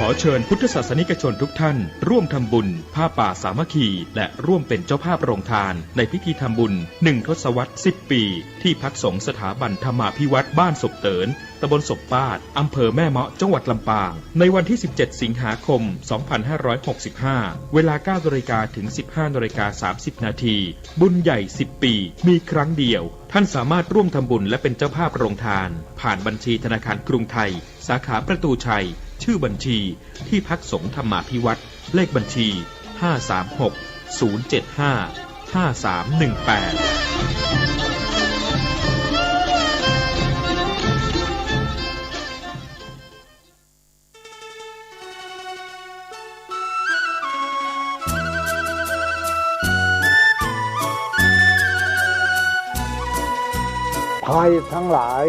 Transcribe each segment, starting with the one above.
อเชิญพุทธศาสนิกชนทุกท่านร่วมทำบุญผ้าป่าสามัคคีและร่วมเป็นเจ้าภาพโรงทานในพิธีทำบุญ1 ทศวรรษ 10 ปีที่พักสงฆ์สถาบันธรรมาภิวัตรบ้านศพเตินตำบลศพปาดอำเภอแม่เมาะจังหวัดลำปางในวันที่ 17 สิงหาคม 2565 เวลา 9 นาฬิกาถึง 15 นาฬิกา 30 นาทีบุญใหญ่ 10 ปีมีครั้งเดียวท่านสามารถร่วมทำบุญและเป็นเจ้าภาพโรงทานผ่านบัญชีธนาคารกรุงไทยสาขาประตูชัยชื่อบัญชีที่พักสงฆ์ธรรมาภิวัตรเลขบัญชี ภัยทั้งหลาย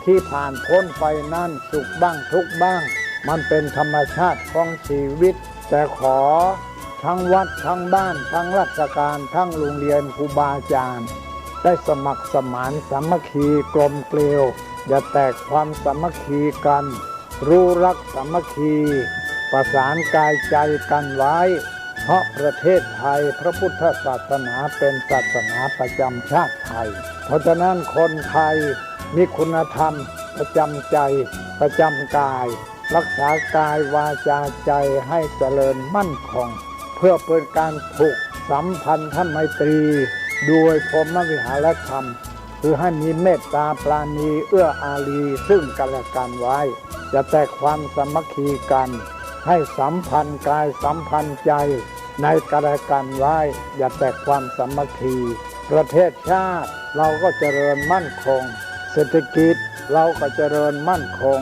ที่ผ่านพ้นไปนั่นสุขบ้างทุกข์บ้างมันเป็นธรรมชาติของชีวิตแต่ขอทั้งวัดทั้งบ้านทั้งราชการทั้งโรงเรียนครูบาอาจารย์ได้สมัครสมานสามัคคีกลมเกลียวอย่าแตกความสามัคคีกันรู้รักสามัคคีประสานกายใจกันไว้เพราะประเทศไทยพระพุทธศาสนาเป็นศาสนาประจำชาติไทยเพราะฉะนั้นคนไทยมีคุณธรรมประจำใจประจำกายรักษากายวาจาใจให้เจริญมั่นคงเพื่อเป็นการผูกสัมพันธไมตรีโดยพรหมวิหารธรรมคือให้มีเมตตาปราณีเอื้ออารีซึ่งกันและกันไว้จะแตกความสามัคคีกันให้สัมพันธ์กายสัมพันธ์ใจในกันและกันไว้อย่าแตกความสามัคคีประเทศชาติเราก็เจริญมั่นคงเศรษฐกิจเราก็เจริญมั่นคง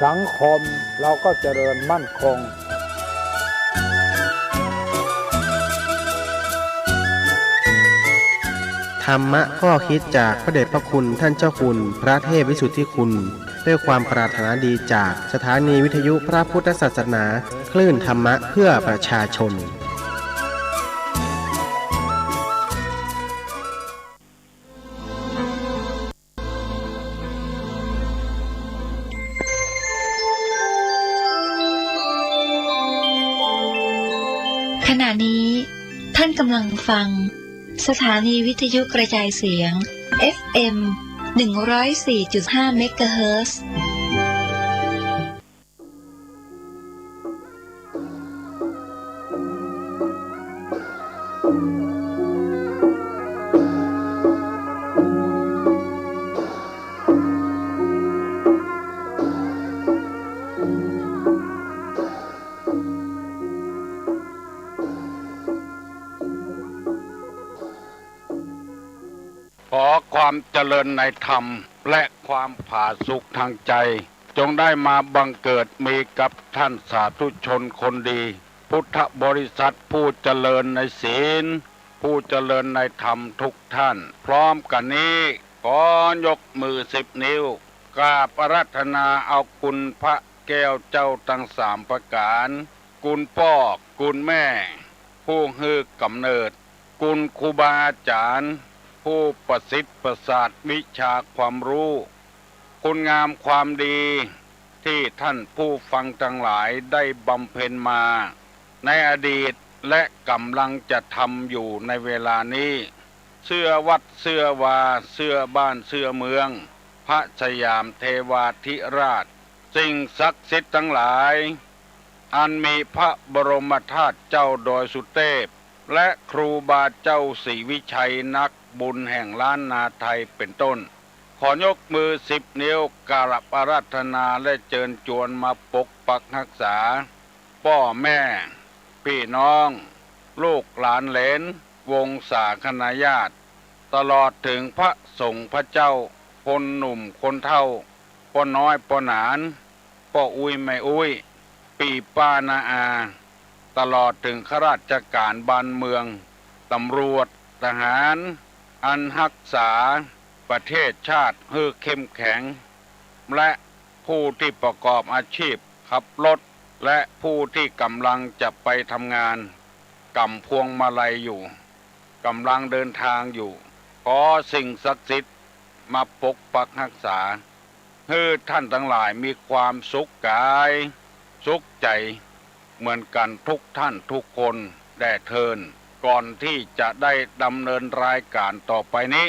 สังคมเราก็เจริญมั่นคงธรรมะข้อคิดจากพระเดชพระคุณท่านเจ้าคุณพระเทพวิสุทธิคุณด้วยความปรารถนาดีจากสถานีวิทยุพระพุทธศาสนาคลื่นธรรมะเพื่อประชาชนขณะนี้ท่านกำลังฟังสถานีวิทยุกระจายเสียง FM 104.5 เมกะเฮิรตซ์ขอความเจริญในธรรมและความผาสุกทางใจจงได้มาบังเกิดมีกับท่านสาธุชนคนดีพุทธบริษัทผู้เจริญในศีลผู้เจริญในธรรมทุกท่านพร้อมกันนี้ขอยกมือ10 นิ้วกราบอาราธนาเอาคุณพระแก้วเจ้าทั้ง3 ประการคุณพ่อคุณแม่ผู้ให้กำเนิดคุณครูบาอาจารย์ผู้ประสิทธิ์ประสาทวิชาความรู้คุณงามความดีที่ท่านผู้ฟังทั้งหลายได้บำเพ็ญมาในอดีตและกำลังจะทำอยู่ในเวลานี้เสื้อวัดเสื้อวาเสื้อบ้านเสื้อเมืองพระสยามเทวาธิราชสิ่งศักดิ์สิทธิ์ทั้งหลายอันมีพระบรมธาตุเจ้าดอยสุเทพและครูบาเจ้าศรีวิชัยนักบุญแห่งล้านนาไทยเป็นต้นขอยกมือ10 นิ้วกราบอาราธนาและเชิญชวนมาปกปักรักษาพ่อแม่พี่น้องลูกหลานเหลนวงศาคณาญาติตลอดถึงพระสงฆ์พระเจ้าคนหนุ่มคนเฒ่าพ่อน้อยพ่อหนานพ่ออุ้ยแม่อุ้ยปีป้านาอาตลอดถึงข้าราชการบ้านเมืองตำรวจทหารอันรักษาประเทศชาติให้เข้มแข็งและผู้ที่ประกอบอาชีพขับรถและผู้ที่กำลังจะไปทำงานกำพวงมาลัยอยู่กำลังเดินทางอยู่ขอสิ่งศักดิ์สิทธิ์มาปกปักรักษาให้ท่านทั้งหลายมีความสุขกายสุขใจ เหมือนกันทุกท่านทุกคนแด่เทินก่อนที่จะได้ดำเนินรายการต่อไปนี้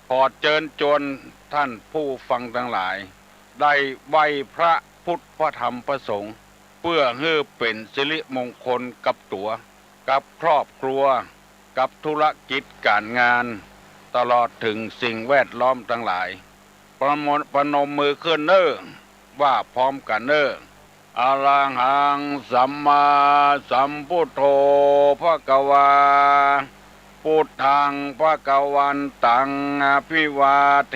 ขอเชิญชวนท่านผู้ฟังทั้งหลายได้ไหว้พระพุทธพระธรรมพระสงฆ์เพื่อให้เป็นสิริมงคลกับตัวกับครอบครัวกับธุรกิจการงานตลอดถึงสิ่งแวดล้อมทั้งหลายประนมมือขึ้นเน้อว่าพร้อมกันเน้ออะระหังสัมมาสัมพุทโธภควาพุทธังภวันตังอภิวาเท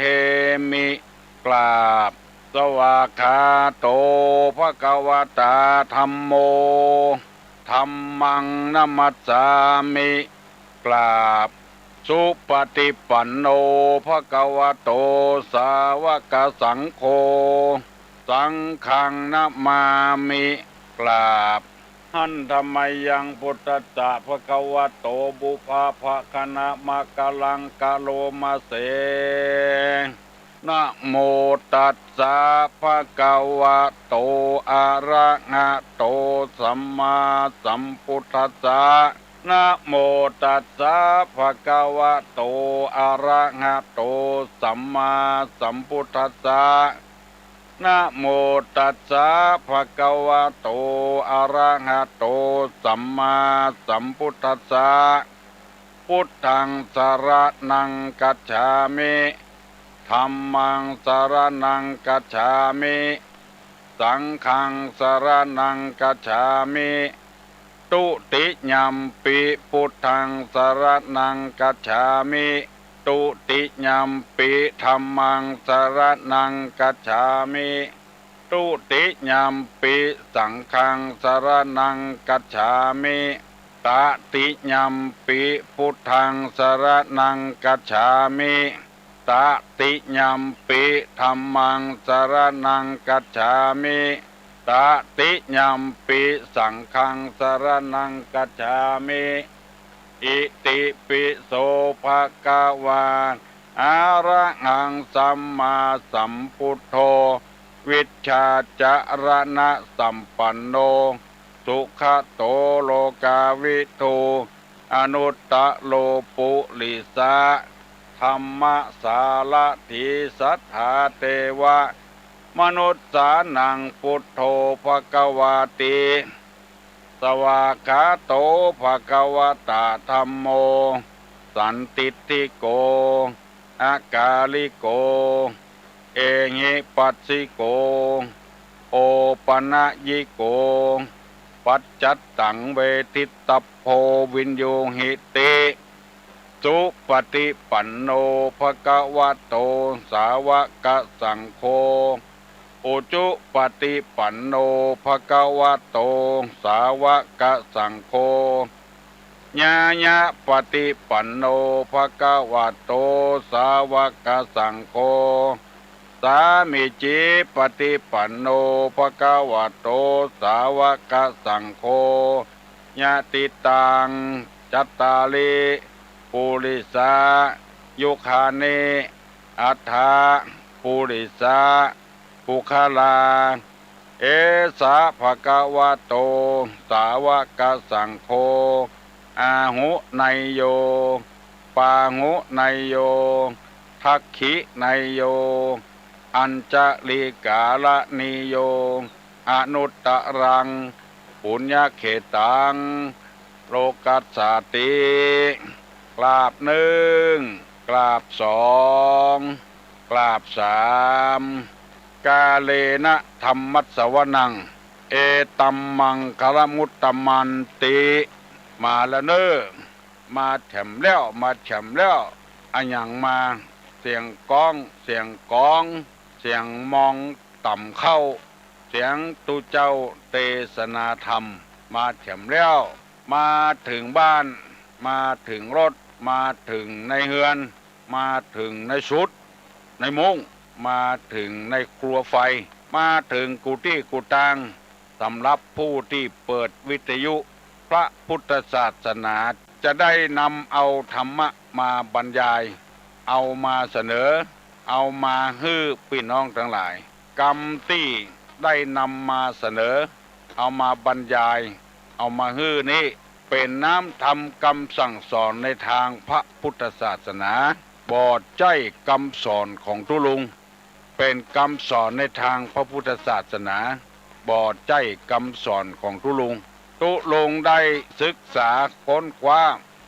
มิกราบสวากขาโตภควตาธัมโมธัมมังนัมมัสสามิกราบสุปฏิปันโนภควโตสาวกสังโฆสังฆังนะมามิกราบหันธรรมยังพุทธัสสะภควโตบุพาภคณะมะกะลังกะโลมาเสนะโมตัสสะภะคะวะโตอะระหะโตสัมมาสัมพุทธัสสะนะโมตัสสะภะคะวะโตอะระหะโตสัมมาสัมพุทธัสสะนะโมตัสสะภะคะวะโตอะระหะโตสัมมาสัมพุทธัสสะพุทธังสรณังกัจฉามิธัมมังสรณังกัจฉามิสังฆังสรณังกัจฉามิตุติยัมปิพุทธังสรณังกัจฉามิตุติยัมปิธัมมังสรณังกัจฉามิตุติยัมปิสังฆังสรณังกัจฉามิตติยัมปิพุทธังสรณังกัจฉามิตติยัมปิธัมมังสรณังกัจฉามิตติยัมปิสังฆังสรณังกัจฉามิอิติปิโสภะคะวะอะระหังสัมมาสัมพุทโธวิชชาจารณะสัมปันโนสุขโตโลกาวิทูอนุตตโลปุริสาธรรมสารถิสัทธาเทวะมนุษย์สานังพุทโธภควาติสวากขาโตภควตาธัมโมสันติติโกอากาลิโกเอหิปัสสิโกโอปนะยิโกปัจจัตตังเวทิตตโพวินโยหิติสุปฏิปันโนภควโตสาวกสังโฆอุจุปฏิปันโนภควโตสาวกสังโฆญาญะปฏิปันโนภควโตสาวกสังโฆสามิจิปฏิปันโนภควโตสาวกสังโฆญาติตังจัตตาลิปุริสายุคาเนอัฏฐาปุริสาปุคลาเอสะภะคะวะโตสาวกสังโฆอาหุไนโยปาหุไนโยทักขิไนโยอัญจลิกาลนิโยอนุตตรังปุญญเขตังโลกัสสติกราบหนึ่งกราบสองกราบสามกาเลนะธรรมัสสวนังเอตัมมังคลมุตตมันติมาแล้วเนอมาแฉมแล้วมาแฉมแล้วอันอย่างมาเสียงก้องเสียงกองเสียงมองต่ำเข้าเสียงตุเจ้าเทศนาธรรมมาแฉมแล้วมาถึงบ้านมาถึงรถมาถึงในเฮือนมาถึงในชุดในมุ้งมาถึงในครัวไฟมาถึงกุฏิกุฏังสำหรับผู้ที่เปิดวิทยุพระพุทธศาสนาจะได้นำเอาธรรมะมาบรรยายเอามาเสนอเอามาให้พี่น้องทั้งหลายกรรมที่ได้นำมาเสนอเอามาบรรยาย เอามาฮื้อนี้เป็นน้ำทำคำสั่งสอนในทางพระพุทธศาสนาบอดใจคำสอนของตุลุงเป็นคำสอนในทางพระพุทธศาสนาบอดใจคำสอนของตุลุงได้ศึกษาค้นคว้า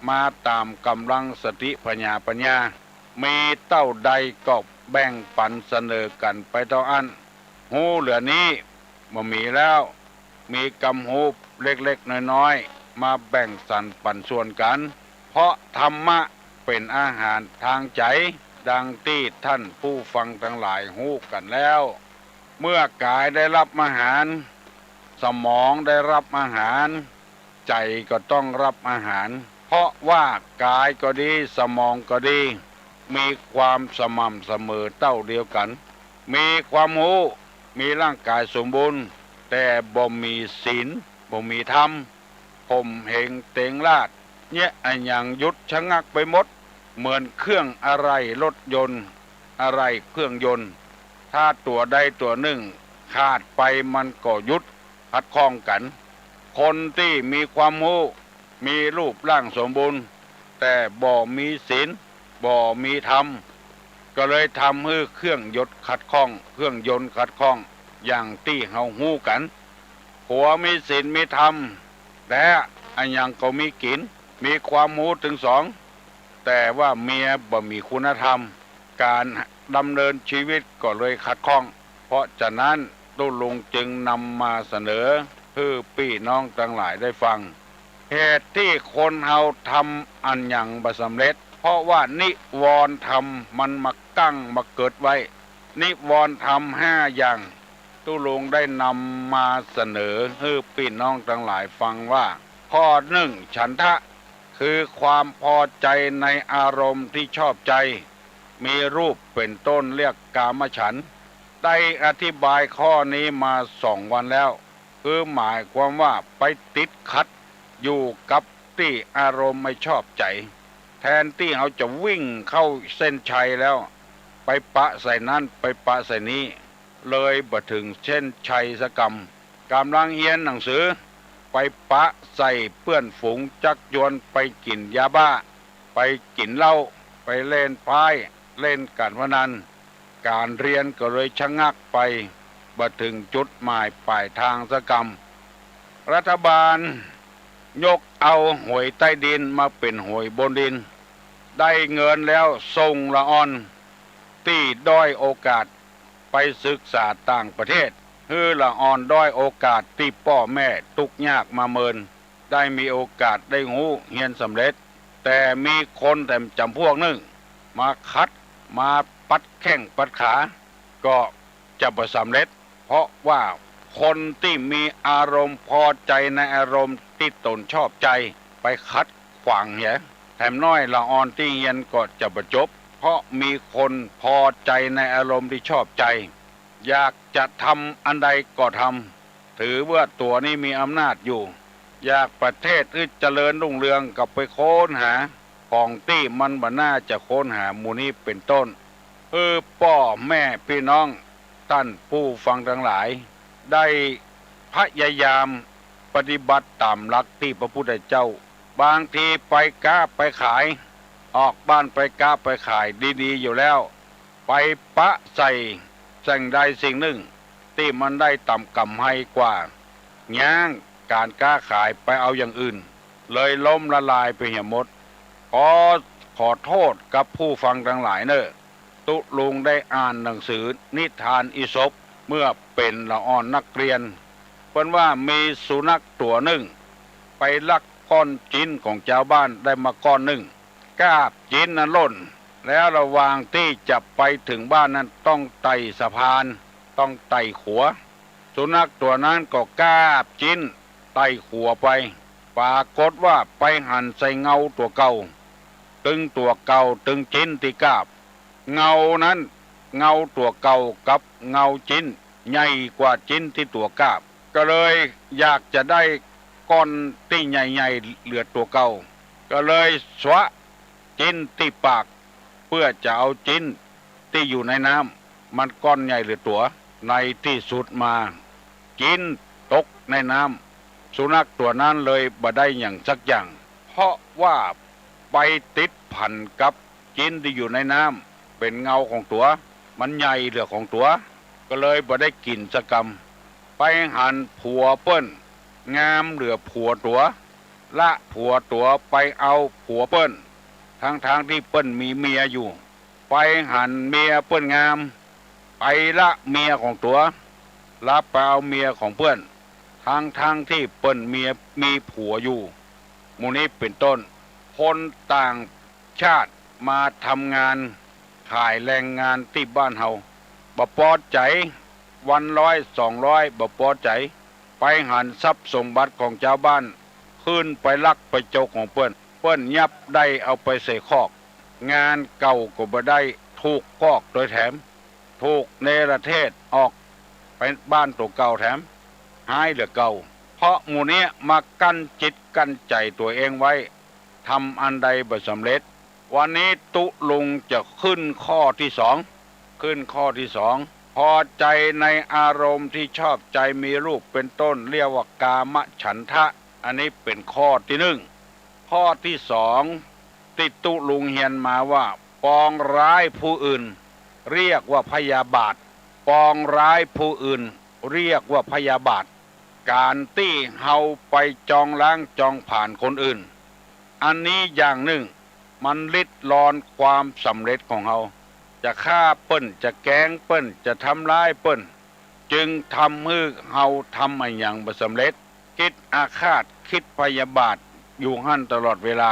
มาตามกำลังสติปัญญามีเต้าใดก็แบ่งปันเสนอกันไปต่ออันหูเหลือนี้บ่มีแล้วมีกำหูเล็กๆน้อยๆมาแบ่งสรรปันส่วนกันเพราะธรรมะเป็นอาหารทางใจดังที่ท่านผู้ฟังทั้งหลายหูกันแล้วเมื่อกายได้รับอาหารสมองได้รับอาหารใจก็ต้องรับอาหารเพราะว่ากายก็ดีสมองก็ดีมีความสม่ำเสมอเท่าเดียวกันมีความรู้มีร่างกายสมบูรณ์แต่บ่มีศีลบ่มีธรรมผมเหงเตงลาดเนี่ยอันยังยุดชะงักไปหมดเหมือนเครื่องอะไรรถยนต์อะไรเครื่องยนต์ถ้าตัวใดตัวหนึ่งขาดไปมันก็ยุดขัดข้องกันคนที่มีความรู้มีรูปร่างสมบูรณ์แต่บ่มีศีลบ่มีธรรมก็เลยทำให้เครื่องยนต์ขัดข้องเครื่องยนต์ขัดข้องอย่างที่เฮาฮู้กันผัวมีศีลมีธรรมแต่อันยังก็มีกินมีความรู้ถึงสองแต่ว่าเมียบ่มีคุณธรรมการดำเนินชีวิตก็เลยขัดข้องเพราะฉะนั้นตุลุงจึงนำมาเสนอเพื่อพี่น้องทั้งหลายได้ฟังเหตุที่คนเฮาทำอันยังบ่สำเร็จเพราะว่านิวรณ์ธรรมมันมากั้งมาเกิดไว้นิวรณ์ธรรม5อย่างตุลุงได้นำมาเสนอให้พี่น้องทั้งหลายฟังว่าข้อ1ฉันทะคือความพอใจในอารมณ์ที่ชอบใจมีรูปเป็นต้นเรียกกามฉันท์ได้อธิบายข้อนี้มา2 วันแล้วคือหมายความว่าไปติดขัดอยู่กับที่อารมณ์ไม่ชอบใจแทนที่เขาจะวิ่งเข้าเส้นชัยแล้วไปปะใส่นั้นไปปะใส่นี้เลยบ่ถึงเส้นชัยสกรรมกำลังเรียนหนังสือไปปะใส่เพื่อนฝูงจักยวนไปกินยาบ้าไปกินเหล้าไปเล่นไพ่เล่นการพนันการเรียนก็เลยชะงักไปบ่ถึงจุดหมายปลายทางสกรรมรัฐบาลยกเอาหวยใต้ดินมาเป็นหวยบนดินได้เงินแล้วส่งละอ่อนที่ด้อยโอกาสไปศึกษาต่างประเทศคือละอ่อนด้อยโอกาสที่พ่อแม่ทุกข์ยากมาเมินได้มีโอกาสได้หูเรียนสำเร็จแต่มีคนแต่จำพวกนึงมาคัดมาปัดแข้งปัดขาก็จะบ่สำเร็จเพราะว่าคนที่มีอารมณ์พอใจในอารมณ์ที่ตนชอบใจไปคัดขวางเหี้ยแถมน้อยละอ่อนที่เรียนก็จะบ่จบเพราะมีคนพอใจในอารมณ์ที่ชอบใจอยากจะทำอันใดก็ทำถือว่าตัวนี้มีอำนาจอยู่อยากประเทศที่เจริญรุ่งเรืองกับไปค้นหาของที่มันบ่น่าจะค้นหาหมู่นี้เป็นต้นพ่อแม่พี่น้องท่านผู้ฟังทั้งหลายได้พยายามปฏิบัติตามหลักที่พระพุทธเจ้าบางทีไปค้าไปขายออกบ้านไปค้าไปขายดีๆอยู่แล้วไปปะใส่สิ่งใดสิ่งหนึ่งที่มันได้ต่ำกำไรกว่าย่างการค้าขายไปเอาอย่างอื่นเลยล้มละลายไปเหี่ยหมดขอโทษกับผู้ฟังทั้งหลายเนอะตุลุงได้อ่านหนังสือนิทานอีสปเมื่อเป็นละอ่อนนักเรียนเพิ่นว่ามีสุนัขตัวหนึ่งไปลักก้อนจิ้นของชาวบ้านได้มาก้อนหนึ่งกาบจิ้นนั้นหล่นแล้วระหว่างที่จะไปถึงบ้านนั้นต้องไต่สะพานต้องไต่ขัวสุนัขตัวนั้นก็กาบจิ้นไต่ขัวไปปรากฏว่าไปหันใส่เงาตัวเก่าตึงตัวเก่าตึงจิ้นที่กาบเงานั้นเงาตัวเก่ากับเงาจิ้นใหญ่กว่าจิ้นที่ตัวกาบก็เลยอยากจะได้ก้อนที่ใหญ่ๆเหลือตัวเก่าก็เลยสวะจิ้นที่ปากเพื่อจะเอาจิ้นที่อยู่ในน้ำมันก้อนใหญ่เหลือตัวในที่สุดมาจิ้นตกในน้ำ สุนัขตัวนั้นเลยบ่ได้อย่างสักอย่าง เพราะว่าไปติดพันกับจินที่อยู่ในน้ำเป็นเงาของตัวมันใหญ่เหลือของตัวก็เลยบ่ได้กินสักกำไปหันผัวเปิ้นงามเหลือผัวตัวละผัวตัวไปเอาผัวเปิ้นทางที่เปิ้นมีเมียอยู่ไปหันเมียเปิ้นงามไปละเมียของตัวรับไปเอาเมียของเปิ้นทางที่เปิ้นเมียมีผัวอยู่หมู่นี้เป็นต้นคนต่างชาติมาทำงานขายแรงงานที่บ้านเฮาบ่พอใจวัน100-200บ่พอใจไปหันทรัพย์สมบัติของชาวบ้านขึ้นไปลักไปโจกของเปิ้นยับได้เอาไปใส่คอกงานเก่าก็บ่ได้ถูกคอกโดยแถมถูกเนรเทศออกไปบ้านตัวเก่าแถมหายเหลือเก่าเพราะหมู่นี้มากั้นจิตกั้นใจตัวเองไว้ทำอันใดบ่สำเร็จวันนี้ตุลุงจะขึ้นข้อที่สองพอใจในอารมณ์ที่ชอบใจมีรูปเป็นต้นเรียกว่ากามฉันทะอันนี้เป็นข้อที่หนึ่งข้อที่สองที่ตุลุงเฮียนมาว่าปองร้ายผู้อื่นเรียกว่าพยาบาทปองร้ายผู้อื่นเรียกว่าพยาบาทการที่เฮาไปจองล้างจองผ่านคนอื่นอันนี้อย่างหนึ่งมันลิดรอนความสำเร็จของเฮาจะฆ่าเปิ้นจะแกล้งเปิ้นจะทำร้ายเปิ้นจึงทำให้เฮาทำอะไรอย่างบ่สำเร็จคิดอาฆาตคิดพยาบาทอยู่หั่นตลอดเวลา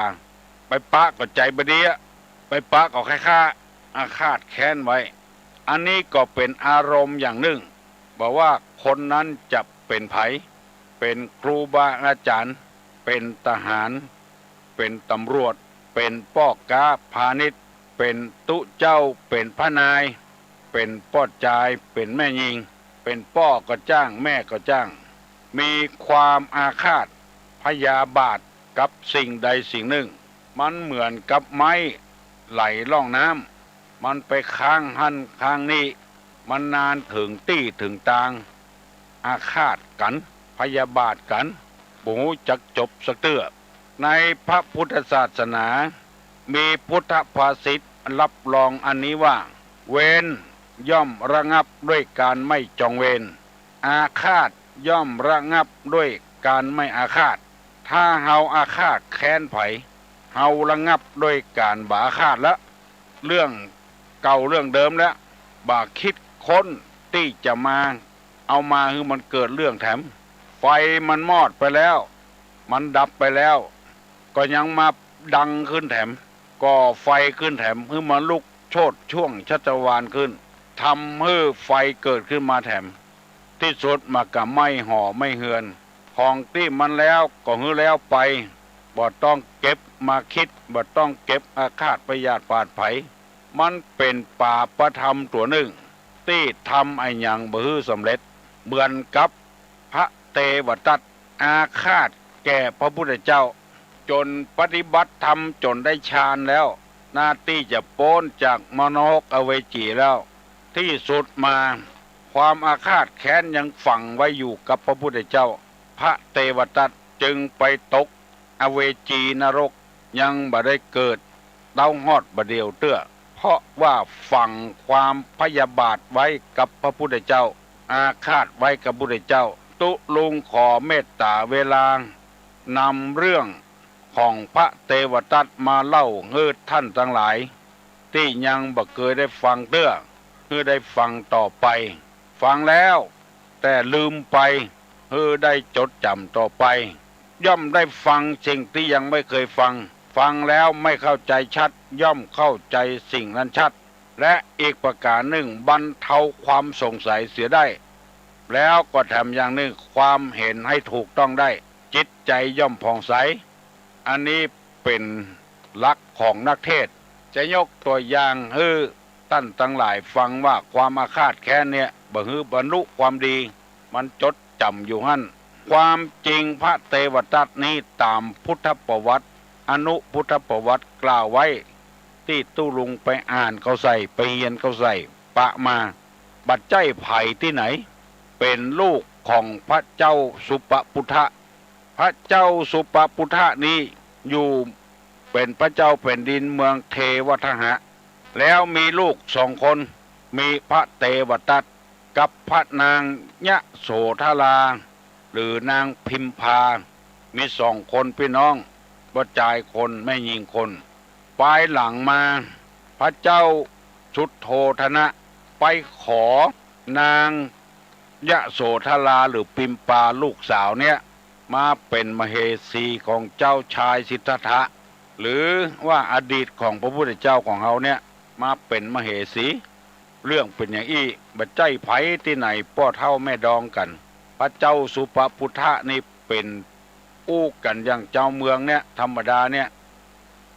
ไปปะก็ใจบ่ดีไปปะก็ค่าอาฆาตแค้นไว้อันนี้ก็เป็นอารมณ์อย่างหนึ่งบอกว่าคนนั้นจะเป็นไผเป็นครูบาอาจารย์เป็นทหารเป็นตำรวจเป็นป้อกาพาณิชย์เป็นตุเจ้าเป็นพระนายเป็นป้อจายเป็นแม่ยิงเป็นป้อก็จ้างแม่ก็จ้างมีความอาฆาตพยาบาทกับสิ่งใดสิ่งหนึ่งมันเหมือนกับไม้ไหลล่องน้ำมันไปค้างหันค้างนี้มันนานถึงตี้ถึงตางอาฆาตกันพยาบาทกันบ่ฮู้จักจบสักเตื้อในพระพุทธศาสนามีพุทธภาษิตรับรองอันนี้ว่าเวรย่อมระงับด้วยการไม่จองเวรอาฆาตย่อมระงับด้วยการไม่อาฆาตถ้าเฮาอาฆาตแค้นไผเฮาระงับด้วยการบ่อาฆาตแล้วเรื่องเก่าเรื่องเดิมแล้วบ่คิดค้นที่จะมาเอามาคือมันเกิดเรื่องแถมไฟมันมอดไปแล้วมันดับไปแล้วก็ยังมาดังขึ้นแถมก่อไฟขึ้นแถมคือมันลุกโชติช่วงชัชวาลขึ้นทำให้ไฟเกิดขึ้นมาแถมที่สุดมากับไม่ห่อไม่เหือนของที่มันแล้วก็ฮือแล้วไปบ่ต้องเก็บมาคิดบ่ต้องเก็บอาฆาตพยาบาทไผมันเป็นป่าประธรรมตัวหนึ่งที่ทำไอ้หยังบ่ฮือสำเร็จเหมือนกับพระเทวทัตอาฆาตแก่พระพุทธเจ้าจนปฏิบัติธรรมจนได้ฌานแล้วหน้าที่จะโป้นจากมโนกอเวจีแล้วที่สุดมาความอาฆาตแค้นยังฝังไว้อยู่กับพระพุทธเจ้าพระเทวทัตจึงไปตกอเวจีนรกยังบ่ได้เกิดเต้าหอดบ่เดียวเตื้อเพราะว่าฝังความพยาบาทไว้กับพระพุทธเจ้าอาฆาตไว้กับพระพุทธเจ้าตุลุงขอเมตตาเวลานำเรื่องของพระเทวทัตมาเล่าให้ท่านทั้งหลายที่ยังบ่เคยได้ฟังเตื้อคือได้ฟังต่อไปฟังแล้วแต่ลืมไปได้จดจำต่อไปย่อมได้ฟังสิ่งที่ยังไม่เคยฟังฟังแล้วไม่เข้าใจชัดย่อมเข้าใจสิ่งนั้นชัดและอีกประการหนึ่งบรรเทาความสงสัยเสียได้แล้วก็ทำอย่างหนึ่งความเห็นให้ถูกต้องได้จิตใจย่อมผ่องใสอันนี้เป็นหลักของนักเทศน์จะยกตัวอย่างให้ท่านทั้งหลายฟังว่าความอาฆาตแค้นเนี่ยบ่ฮือบรรลุความดีมันจดจำอยู่หั่นความจริงพระเทวทัตนี้ตามพุทธประวัติอนุพุทธประวัติกล่าวไว้ที่ตุลุงไปอ่านเขาใส่ไปเรียนเขาใส่ปะมาบัดใจไผ่ที่ไหนเป็นลูกของพระเจ้าสุปพุทธะ ระเจ้าสุปปุทะนี้อยู่เป็นพระเจ้าแผ่นดินเมืองเทวทหะแล้วมีลูก2 คนมีพระเตวทัตกับพระนางยะโสธราหรือนางพิมพามี2 คนพี่น้องบ่จ่ายคนไม่ยิงคนปลายหลังมาพระเจ้าสุโธทนะไปขอนางยะโสธราหรือพิมพาลูกสาวเนี่ยมาเป็นมเหสีของเจ้าชายสิทธัตถะหรือว่าอดีตของพระพุทธเจ้าของเขาเนี่ยมาเป็นมเหสี เรื่องเป็นอย่างอี้บัดใจไผที่ไหนป้อเท่าแม่ดองกันพระเจ้าสุปปุทะนี่เป็นอู้กันอย่างเจ้าเมืองเนี่ยธรรมดาเนี่ย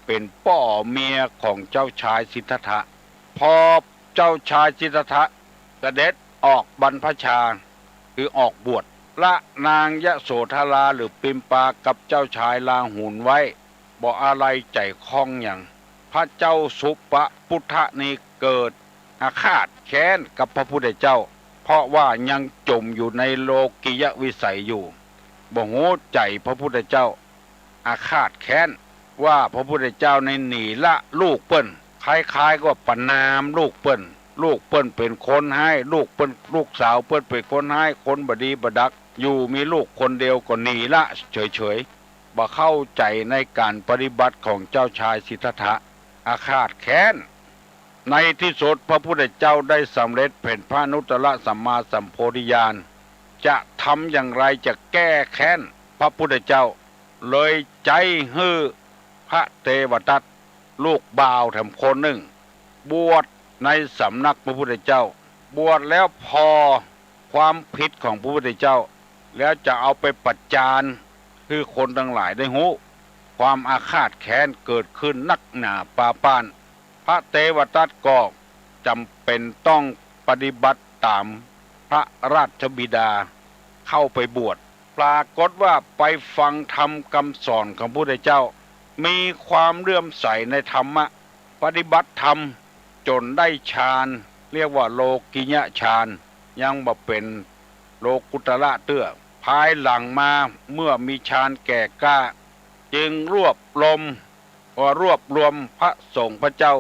เป็นป้อเมียของเจ้าชายสิทธัตถะพอเจ้าชายสิทธัตถะเสด็จออกบรรพชาคือออกบวชละนางยะโสธราหรือปิมปากับเจ้าชายลาหุนไว้บ่อะไรใจคล้องอย่างพระเจ้าสุปปุทะนี่เกิดอาฆาตแค้นกับพระพุทธเจ้าเพราะว่ายังจมอยู่ในโลกิยวิสัยอยู่บ่โหใจพระพุทธเจ้าอาฆาตแค้นว่าพระพุทธเจ้าในหนีละลูกเปิ้นคล้ายๆก็ประนามลูกเปิ้นเป็นคนให้ลูกเปิ้นลูกสาวเปิ้นเป็นคนให้คนบดีบดักอยู่มีลูกคนเดียวก็หนีละเฉยๆบ่เข้าใจในการปฏิบัติของเจ้าชายสิทธัตถะอาฆาตแค้นในที่สุดพระพุทธเจ้าได้สำเร็จเป็นพระอนุตตรสัมมาสัมโพธิญาณจะทำอย่างไรจะแก้แค้นพระพุทธเจ้าเลยใจฮือพระเทวทัตลูกบ่าวแถมคนหนึ่งบวชในสำนักพระพุทธเจ้าบวชแล้วพอความผิดของพระพุทธเจ้าแล้วจะเอาไปประจานคือคนทั้งหลายได้หูความอาฆาตแค้นเกิดขึ้นนักหนาปาปานพระเทวทัตก็จำเป็นต้องปฏิบัติตามพระราชบิดาเข้าไปบวชปรากฏว่าไปฟังธรรมคำสอนของพระพุทธเจ้ามีความเลื่อมใสในธรรมะปฏิบัติธรรมจนได้ฌานเรียกว่าโลกิยฌานยังบ่เป็นโลกุตระเตื้อภายหลังมาเมื่อมีฌานแก่กล้าจึงรวบรวมพระสงฆ์พระเจ้า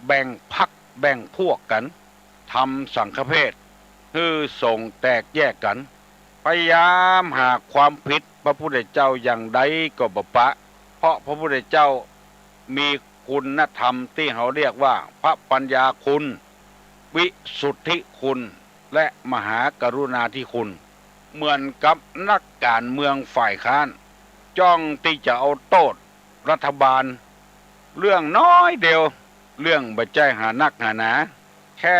แบ่งพรรคแบ่งพวกกันทำสังฆเพศคือสงฆ์แตกแยกกันพยายามหาความผิดพระพุทธเจ้าอย่างใดก็บ่ปะเพราะพระพุทธเจ้ามีคุณธรรมที่เขาเรียกว่าพระปัญญาคุณวิสุทธิคุณและมหากรุณาธิคุณเหมือนกับนักการเมืองฝ่ายค้านจ้องที่จะเอาโทษรัฐบาลเรื่องน้อยเดียวเรื่องบัจจัยหานักหาหนาแค่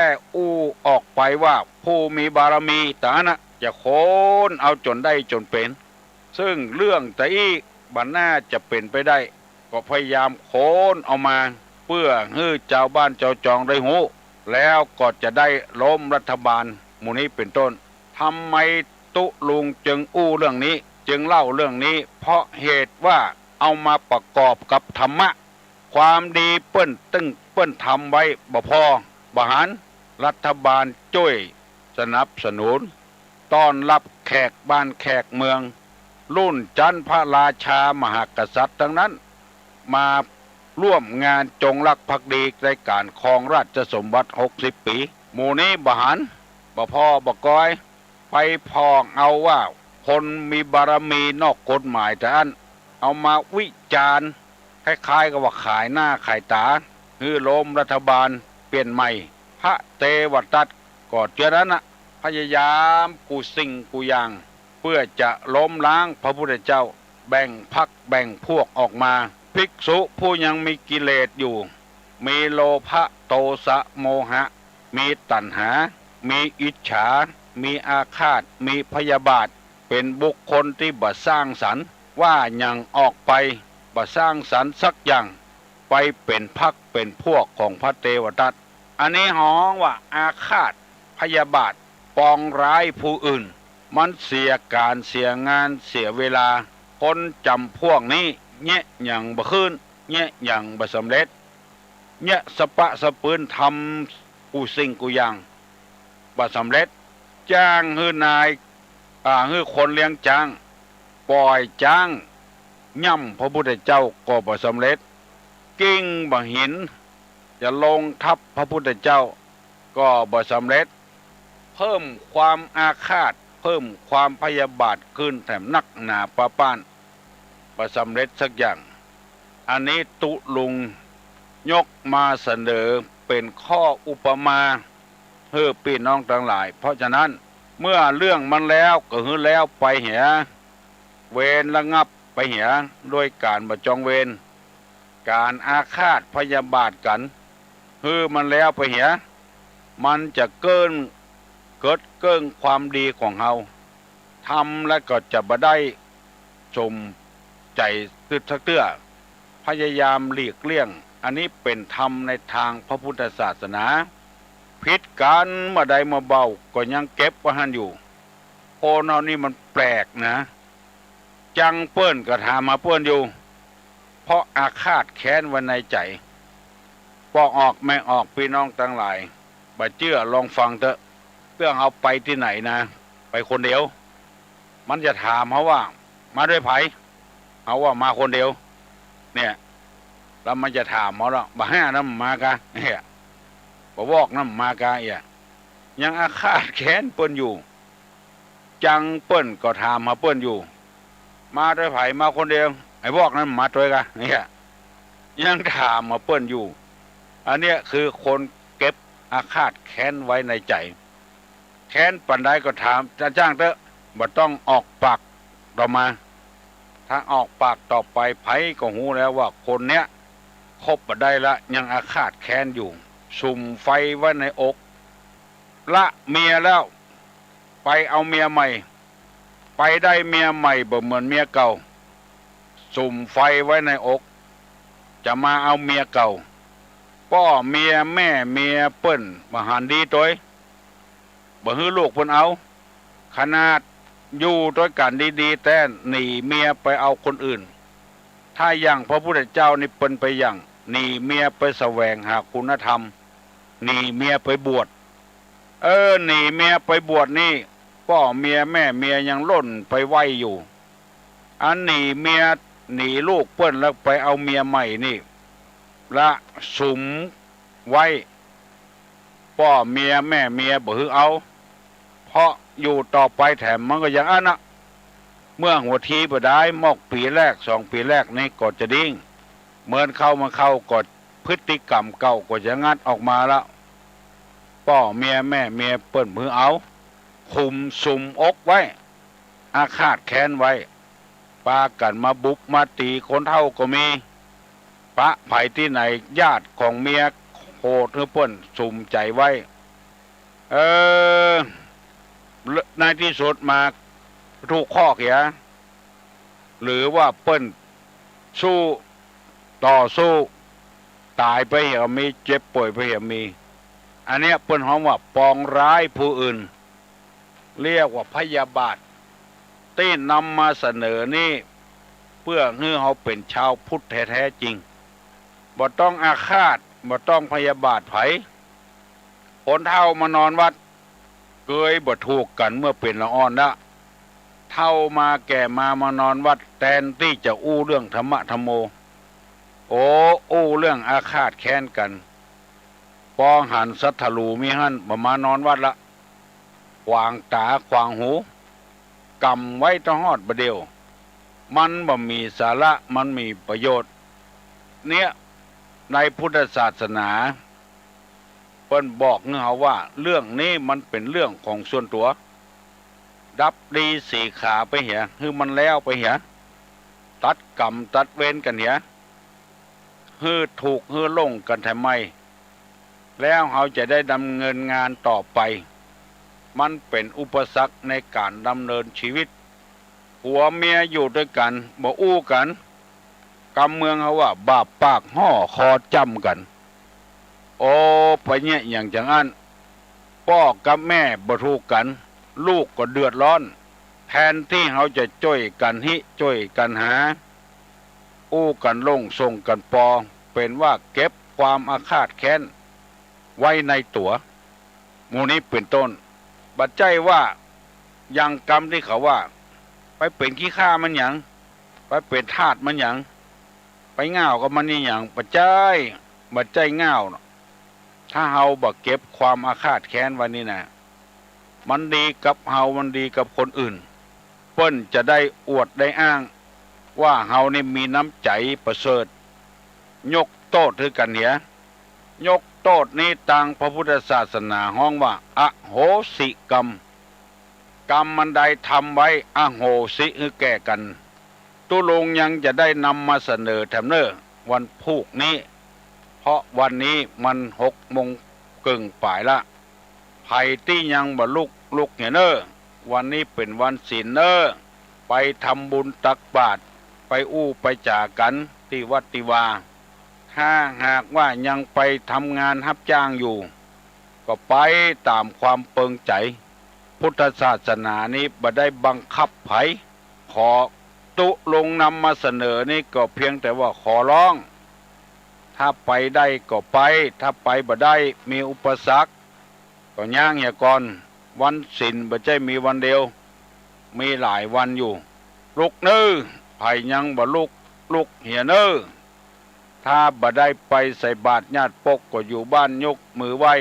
ออกไปว่าผู้มีบารมีแต่นะจะโค่นเอาจนได้จนเป็นซึ่งเรื่องแต่อีบันน่าจะเป็นไปได้ก็พยายามโค่นเอามาเพื่อให้เจ้าบ้านเจ้าจองได้หูแล้วก็จะได้ล้มรัฐบาลหมู่นี้เป็นต้นทำไมตุลุงจึงเรื่องนี้จึงเล่าเรื่องนี้เพราะเหตุว่าเอามาประกอบกับธรรมะความดีเปิ้นทำไว้บ่พอบหารรัฐบาลช่วยสนับสนุนต้อนรับแขกบ้านแขกเมืองรุ่นจันทร์พระราชามหากษัตริย์ทั้งนั้นมาร่วมงานจงรักภักดีในการครองราชสมบัติ60 ปีหมู่นี้บหารบ่พอบ่ก้อยไปพองเอาว่าคนมีบารมีนอกกฎหมายแต่อันเอามาวิจารณ์คล้ายๆกับว่าขายหน้าขายตาคือล้มรัฐบาลเปลี่ยนใหม่พระเทวทัตก็เจอนั้นพยายามกูสิ่งกูอย่างเพื่อจะล้มล้างพระพุทธเจ้าแบ่งพรรคแบ่งพวกออกมาภิกษุผู้ยังมีกิเลสอยู่มีโลภะโทสะโมหะมีตัณหามีอิจฉามีอาฆาตมีพยาบาทเป็นบุคคลที่บ่สร้างสรรค์ว่ายังออกไปบ่สร้างสรรค์สักอย่างไปเป็นพรรคเป็นพวกของพระเทวทัตอันนี้ฮ้องว่าอาฆาตพยาบาทปองร้ายผู้อื่นมันเสียการเสียงานเสียเวลาคนจำพวกนี้แยะอย่างบ่ขึ้นแยะอย่างบ่สำเร็จแยะสปะสปืนทำกูสิ่งกูอย่างบ่สำเร็จจ้างฮื้อนายฮื้อคนเลี้ยงจ้าง ปล่อยจ้างย่ำพระพุทธเจ้าก็บ่สำเร็จกิ้งบ่หินจะลงทับพระพุทธเจ้าก็บ่สำเร็จเพิ่มความอาฆาตเพิ่มความพยาบาทขึ้นแถมนักหนาปะป้านบ่สำเร็จสักอย่างอันนี้ตุลุงยกมาเสนอเป็นข้ออุปมาเพื่อพี่น้องทั้งหลายเพราะฉะนั้นเมื่อเรื่องมันแล้วก็คือแล้วไปเหียเวรระงับไปเหียด้วยการบ่จองเวรการอาฆาตพยาบาทกันคือมันแล้วไปเหียมันจะเกิดเกินความดีของเฮาทำแล้วก็จะบ่ได้ชมใจตึดสักเตื้อพยายามหลีกเลี่ยงอันนี้เป็นธรรมในทางพระพุทธศาสนาผิดกันเมื่อใดมาเบาก็ยังเก็บไว้หันอยู่โอ้นอนี่มันแปลกนะจังเปิ้นก็ถามมาเปิ้นอยู่เพราะอาฆาตแค้นไว้ในใจปอกออกไม่ออกพี่น้องทั้งหลายบ่เชื่อลองฟังเถอะเรื่องเอาไปที่ไหนนะไปคนเดียวมันจะถามเขาว่ามาด้วยไผเอาว่ามาคนเดียวเนี่ยแล้วมันจะถามเขาแล้วบ่ห้าน้ำมากะเนี่ยบ่วอกน้ำมากะยังอาฆาตแค้นเปิ้นอยู่จังเปิ้นก็ถามมาเปิ้นอยู่มาด้วยไผมาคนเดียวไอ้วอกนั้นมาด้วยกะเนี่ยยังถามมาเปิ้นอยู่อันเนี้ยคือคนเก็บอาฆาตแค้นไว้ในใจแค้นปันใดก็ถามจะจ้างเถอะบ่ต้องออกปากต่อมาถ้าออกปากต่อไปไผก็หูแล้วว่าคนเนี้ยคบบ่ได้ละยังอาฆาตแค้นอยู่สุมไฟไว้ในอกละเมียแล้วไปเอาเมียใหม่ไปได้เมียใหม่บ่เหมือนเมียเก่าสุมไฟไว้ในอกจะมาเอาเมียเก่าพ่อเมียแม่เมียเปิ้นมาหันดีตัวบ่ฮื้อลูกเพิ่นเอาขนาดอยู่ด้วยกันดีๆแต่หนีเมียไปเอาคนอื่นถ้าอย่างพระพุทธเจ้านี่เปิ้นไปอย่างหนีเมียไปแสวงหาคุณธรรมหนีเมียไปบวชหนีเมียไปบวชนี่พ่อเมียแม่เมียยังล่นไปไหวอยู่อันหนีเมียหนีลูกเปิ้นแล้วไปเอาเมียใหม่นี่ละสุมไว้พ่อเมียแม่เมียบ่ฮือเอาเพราะอยู่ต่อไปแถมมันก็อย่างนั้นนะเมื่อหัวทีบ่ได้มอกปีแรก2 ปีแรกนี่ก็จะดิ้งเหมือนเข้ากดพฤติกรรมเก่าก็จะงัดออกมาแล้วพ่อเมียแม่เมียเปิ้นมือเอาคุมสุมอกไว้อาฆาตแค้นไว้ปากันมาบุกมาตีคนเฒ่าก็มีปะไผที่ไหนญาติของเมียโหดหรือเปิ้นสุมใจไว้ในที่สุดมาถูกข้อเขียหรือว่าเปิ้นสู้ต่อสู้ตายไปเหี่ยวมีเจ็บป่วยไปเหี่ยวมีอันเนี้ยเปิ้นฮ้องว่าปองร้ายผู้อื่นเรียกว่าพยาบาทที่นำมาเสนอนี่เพื่อให้เขาเป็นชาวพุทธแท้ๆจริงบ่ต้องอาฆาตบ่ต้องพยาบาทไผคนเฒ่ามานอนวัดเกยบ่ถูกกันเมื่อเป็นละอ่อนละเฒ่ามาแก่มานอนวัดแทนที่จะอู้เรื่องธรรมะธรรมโมอู้เรื่องอาฆาตแค้นกันปองหันสัทธลูมีหั่นบ่มานอนวัดละขวางตาขวางหูกำไว้ตะฮอดบ่เดียวมันบ่มีสาระมันมีประโยชน์เนี่ยในพุทธศาสนาเปิ้นบอกเงาว่าเรื่องนี้มันเป็นเรื่องของส่วนตัวดับดีสีขาไปเหียคือมันแล้วไปเหียตัดกรรมตัดเวรกันเหียฮือถูกฮือลงกันทำไมแล้วเขาจะได้ดำเนินงานต่อไปมันเป็นอุปสรรคในการดำเนินชีวิตผัวเมียอยู่ด้วยกันบ่อู้กันกำเมืองเขาว่าบาปปากห่อคอจำกันโอ้ไปเนี่ยอย่างจังอันพ่อกับแม่บ่ถูกกันลูกก็เดือดร้อนแทนที่เขาจะช่วยกันช่วยกันหาอู้กันลงส่งกันปอเป็นว่าเก็บความอาฆาตแค้นไว้ในตัวหมู่นี้เป็นต้นบัดใจว่ายังกรรมที่เขาว่าไป เป็นขี้ข้ามันหยังไปเป็นทาสมันหยังไปง่าวกับมันนี่หยังปัจจัยง่าวเนาะถ้าเฮาบ่เก็บความอาฆาตแค้นไว้นี่นะมันดีกับเฮามันดีกับคนอื่นเปิ้นจะได้อวดได้อ้างว่าเฮานี่มีน้ำใจประเสริฐยกโทษคือกันเหียยกโทษนี้ต่างพระพุทธศาสนาห้องว่าอโหสิกรรมกรรมมันใดทำไว้อโหสิคือแก่กันตุลงยังจะได้นำมาเสนอแถมเนอวันพุกนี้เพราะวันนี้มัน6:30ป่ายละไผ่ที่ยังบ่ลุกเหียเนอวันนี้เป็นวันศีลเนอไปทำบุญตักบาตรไปอู้ไปจ่ากันที่วัดติวาถ้าหากว่ายังไปทำงานรับจ้างอยู่ก็ไปตามความเปิงใจพุทธศาสนานี้บ่ได้บังคับไผขอตุลงนำมาเสนอนี่ก็เพียงแต่ว่าขอร้องถ้าไปได้ก็ไปถ้าไปบ่ได้มีอุปสรรคก็ย่างอย่าก่อนวันศีลบ่ใช่มีวันเดียวมีหลายวันอยู่ลุกเน้อไผยังบ่ลุกเหียเน้อถ้าบ่ได้ไปใส่บาตรญาติปกก็อยู่บ้านยกมือไหว้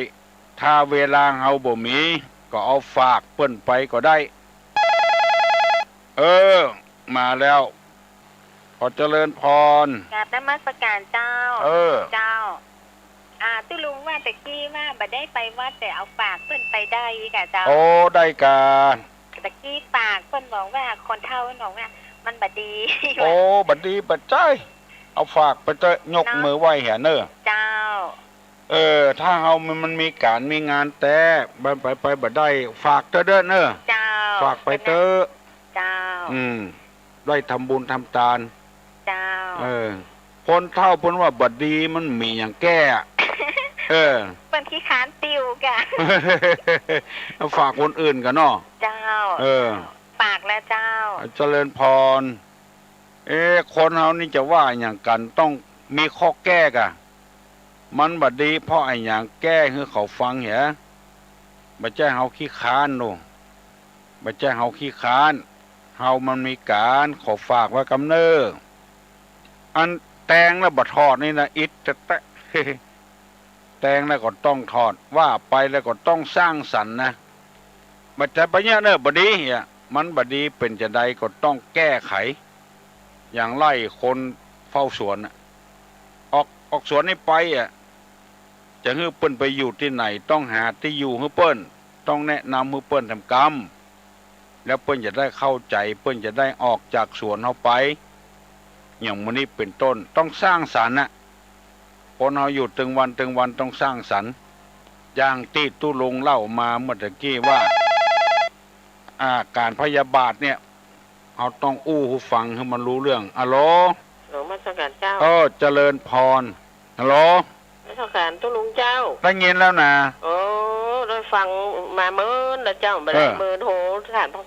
ถ้าเวลาเฮาบ่มีก็เอาฝากเปิ้นไปก็ได้มาแล้วขอเจริญพรกราบนมัสการเจ้าเจ้าตุลุงว่าตะกี้ว่าบ่ได้ไปวัดแต่เอาฝากเปิ้นไปได้กะเจ้าโอ้ได้กะตะกี้ฝากเปิ้นบอกว่าคนเฒ่าบอกว่ามันบ่ดีโอ้บ่ดีบ่ใจเอาฝากไปเตะยกมือไหว้แห่เน้อเจ้าถ้าเฮามันมีการมีงานแต่ไปบ่ได้ฝากเด้อเน้อเจ้าฝากไปเด้อเจ้าได้ทำบุญทำทานเจ้าคนเฒ่าเพิ่นว่าบ่ดีมันมีหยังแก้เปิ้นขี้ค้านติวกะเอาฝากคนอื่นกันเนาะเจ้าฝากแล้วเจ้าเจริญพรคนเฮานี่จะว่าหยังกันต้องมีข้อแก้กะมันบ่ดีเพราะไอ้หยังแก้ให้เขาฟังเหรอบ่ใช่เฮาขี้ค้านโนบ่ใช่เฮาขี้ค้านเฮามันมีการขอฝากไว้กำเนิดอันแตงแล้วบ่ทอดนี่นะอิดจะแตะแตงแล้วก็ต้องทอดว่าไปแล้วก็ต้องสร้างสรรค์นะบ่ใช่ปะเนี่ยเด้อบ่ดีเหียมันบ่ดีเป็นจะใดก็ต้องแก้ไขอย่างไล่คนเฝ้าสวนออกสวนนี่ไปจะให้เปิ้นไปอยู่ที่ไหนต้องหาที่อยู่ให้เปิ้นต้องแนะนำให้เปิ้นทำกรรมแล้วเปิ้นจะได้เข้าใจเปิ้นจะได้ออกจากสวนเฮาไปอย่างมื้อนี้เป็นต้นต้องสร้างสรรค์คนเฮาอยู่ตึงวันต้องสร้างสรรค์อย่างที่ตุลงเล่ามาเมื่อตะกี้ว่าการพยาบาทเนี่ยเอาต้องอู้หูฟังให้มันรู้เรื่องฮัลโหลหลวงมาสักการเจ้าเจริญพรฮัลโหลมาสักการตุลุงเจ้าได้ยินแล้วนะได้ฟังมาเมื่อนะเจ้าบ่ได้เมื่อโหท่านพระ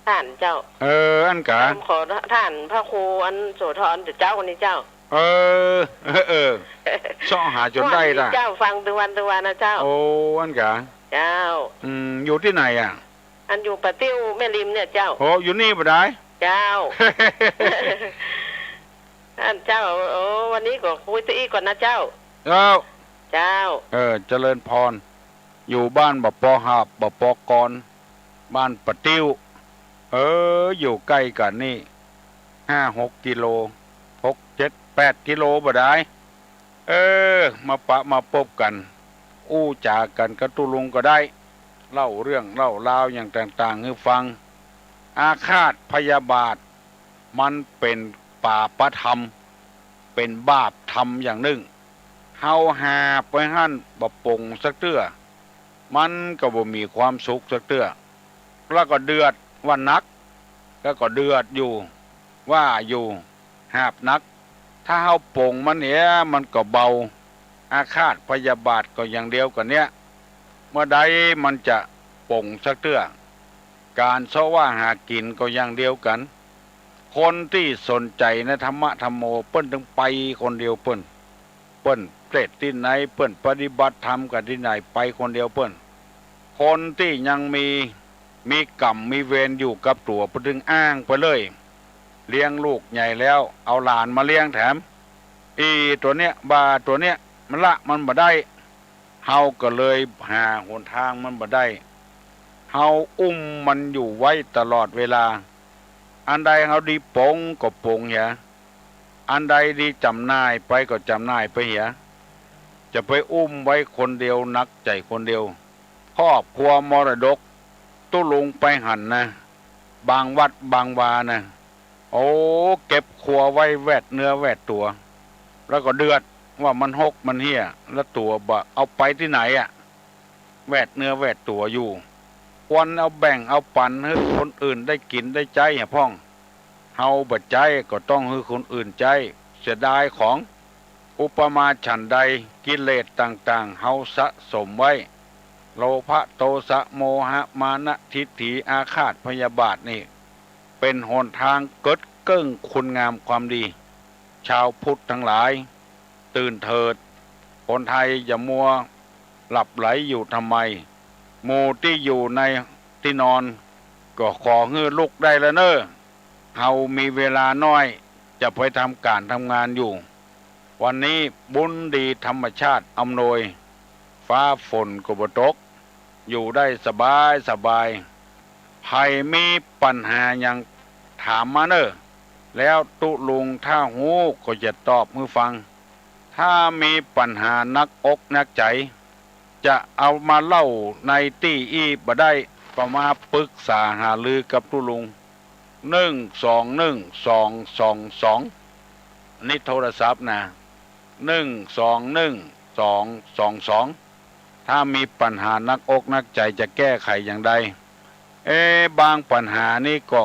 ท่านเจ้าอันกะขอท่านพระครูอันโสธรเจ้าคนนี้เจ้าช่อหาจนได้ล่ะเจ้าฟังทุกวันนะเจ้าโอ้อันกะเจ้าอยู่ที่ไหนอันอยู่ปะติ้วแม่ริมเนี่ยเจ้าโอ้อยู่นี่บ่ได้เจ้าท่านเจ้าวันนี้ก็คุยตีก่อนนะเจ้าเจ้าเจริญพรอยู่บ้านบ่ปอหาบบ่ปอกรบ้านปะติ้วอยู่ใกล้กันนี่5-6 กิโล6-7-8 กิโลบ่ได้มาปะมาพบกันอู้จากันกับตุลุงก็ได้เล่าเรื่องเล่าราวอย่างต่างๆให้ฟังอาฆาตพยาบาทมันเป็นปาปธรรมเป็นบาปธรรมอย่างหนึ่งเฮาหาไปหั่นบ่ปงสักเตื้อมันก็บ่มีความสุขสักเตื้อแล้วก็เดือดว่านักแล้วก็เดือดอยู่ว่าอยู่หาบนักถ้าเฮาปงมันเนี่ยมันก็เบาอาฆาตพยาบาทก็อย่างเดียวกันเนี้ยเมื่อใดมันจะปงสักเตื้อการเสว่าหากินก็อย่างเดียวกันคนที่สนใจในธรรมะธรรมโมเปิ้นถึงไปคนเดียวเปิ้นเทศที่ไหนเปิ้นปฏิบัติธรรมกับที่ไหนไปคนเดียวเปิ้นคนที่ยังมี มีกรรมมีเวรอยู่กับตัวพดึงอ้างไปเลยเลี้ยงลูกใหญ่แล้วเอาหลานมาเลี้ยงแถมตัวเนี้ยบาตัวเนี้ยมันละมันบ่ได้เฮาก็เลยหาหนทางมันบ่ได้เฮาอุ้มมันอยู่ไว้ตลอดเวลาอันใดเฮาดีปงก็ปงเหียอันใดดีจำนายไปก็จำนายไปเหียจะไปอุ้มไว้คนเดียวนักใจคนเดียวครอบครัวมรดกตู้ลุงไปหันนะบางวัดบางวานะโอ้เก็บครัวไว้แวดเนื้อแวดตัวแล้วก็เดือดว่ามันหกมันเหี้ยแล้วตัวบ่เอาไปที่ไหนอะแวดเนื้อแวดตัวอยู่ควรเอาแบ่งเอาปันให้คนอื่นได้กินได้ใจอย่าพ่องเฮาบัดใจก็ต้องให้คนอื่นใจเสียดายของอุปมาฉันใดกิเลสต่างๆเฮาสะสมไว้โลภะโทสะโมหะมานะทิฏฐิอาฆาตพยาบาทนี่เป็นหนทางเกิดเกิ้งคุณงามความดีชาวพุทธทั้งหลายตื่นเถิดคนไทยอย่ามัวหลับไหลอยู่ทำไมหมู่ที่อยู่ในที่นอนก็ขอฮื้อลุกได้แล้วเนอะเฮามีเวลาน้อยจะไปทำการทำงานอยู่วันนี้บุญดีธรรมชาติอำนวยฟ้าฝนก็บ่ตกอยู่ได้สบายสบายใครมีปัญหาอย่างถามมาเนอะแล้วตุลุงถ้าหูก็จะตอบมือฟังถ้ามีปัญหานักอกนักใจจะเอามาเล่าในตี้อีบ่ได้ก็มาปรึกษาหารือกับตุลุง121222นี่โทรศัพท์นะ121222ถ้ามีปัญหานักอกนักใจจะแก้ไขอย่างใดบางปัญหานี่ก็